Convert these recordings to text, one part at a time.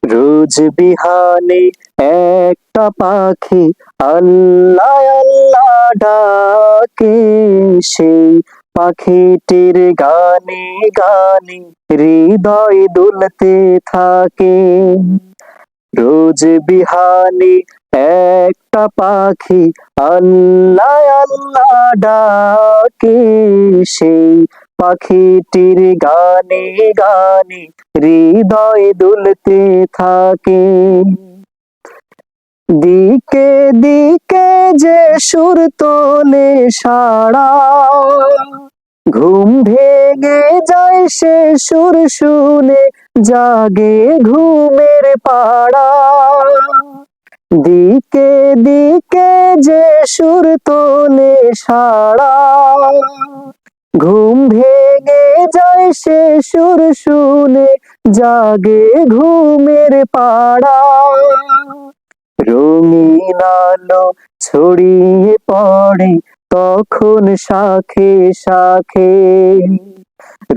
রোজ বিহানে একটা পাখি আল্লাহ আল্লাহ ডাকে, সেই পাখিটির গানে গানে হৃদয় দুলতে থাকে। রোজ বিহানে একটা পাখি আল্লাহ আল্লাহ ডাকে, সেই পাখিটির গানে গানে হৃদয় দুলতে থাকে। দিকে দিকে যে সুর তোলে সাড়া, ঘুম ভেঙে যায় সে সুর শুনে, জাগে ঘুমের পাড়া। দিকে দিকে যে সুর তোলে সাড়া, ঘুম ভেঙে যায় সে সুর শুনে, জাগে ঘুমের পাড়া। রঙিন আলো ছড়িয়ে পড়ে তখন শাখে শাখে,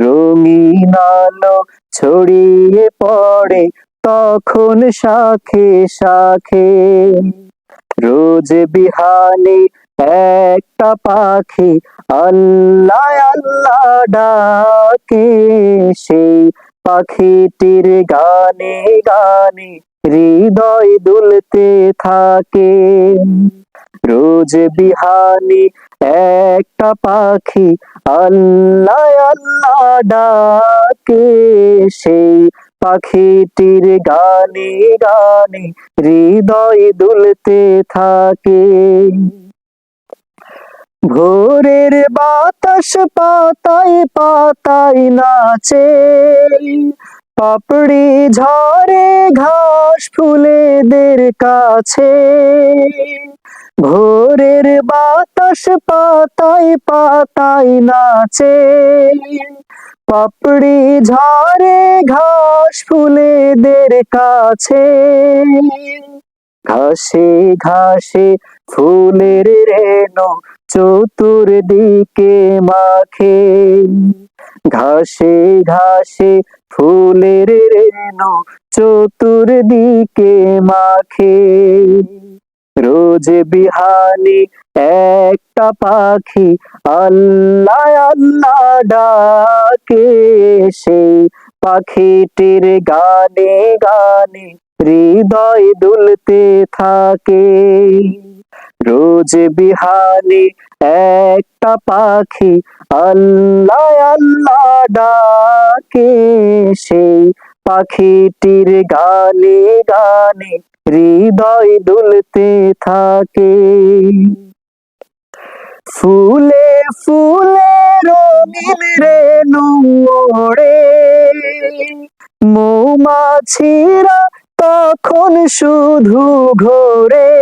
রঙিন আলো ছড়িয়ে পড়ে তখন শাখে শাখে। রোজ বিহানে একটা পাখি আল্লাহ আল্লাহ ডাকে, সেই পাখিটির গানে গানে হৃদয় দুলতে থাকে। রোজ বিহানে একটা পাখি আল্লাহ আল্লাহ ডাকে, সেই পাখিটির গানে গানে হৃদয় দুলতে থাকে। ভোরের বাতাস পাতায় পাতায় নাচে, পাপড়ি ঝরে ঘাস ফুলেদের কাছে। ভোরের বাতাস পাতায় পাতায় নাচে, পাপড়ি ঝরে ঘাস ফুলেদের কাছে। ঘাসে ঘাসে ফুলের রেণু চতুর্দিকে মাখে, ঘাসে ঘাসে ফুলের রেণু চতুর্দিকে মাখে। রোজ বিহানে একটা পাখি আল্লাহ আল্লাহ ডাকে, সেই পাখিটির গানে গানে হৃদয় দুলতে থাকে। রোজ বিহানে একটা পাখি আল্লাহ আল্লাহ ডাকে, সেই পাখিটির গানে গানে হৃদয় দুলতে থাকে। ফুলে ফুলে রঙিন রেণু ওড়ে, মৌমাছিরা তখন শুধু ঘোরে।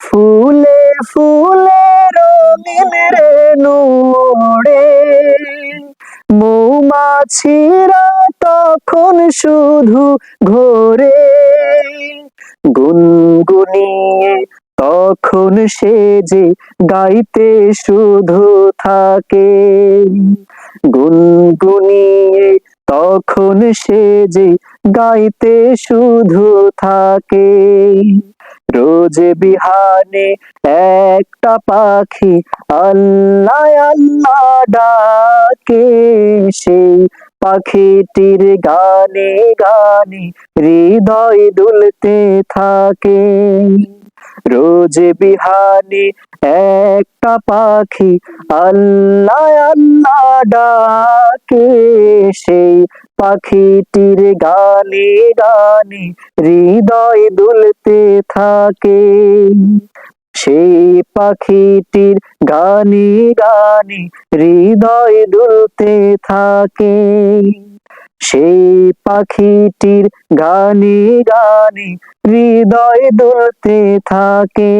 ফুলে ফুলে রঙিন রেণু ওড়ে, মৌমাছিরা তখন শুধু ঘোরে। গুনগুনিয়ে তখন সে যে গাইতে শুধু থাকে, গুনগুনিয়ে তখন সে যে গাইতে শুধু থাকে। রোজ বিহানে একটা পাখি আল্লাহ আল্লাহ ডাকে, সেই পাখিটির গানে গানে হৃদয় দুলতে থাকে। রোজ বিহানে একটা পাখি আল্লাহ আল্লাহ ডাকে, সেই পাখিটির গানে গানে হৃদয় দুলতে থাকে। সেই পাখিটির গানে গানে হৃদয় দুলতে থাকে। সেই পাখিটির গানে গানে হৃদয় দুলতে থাকে।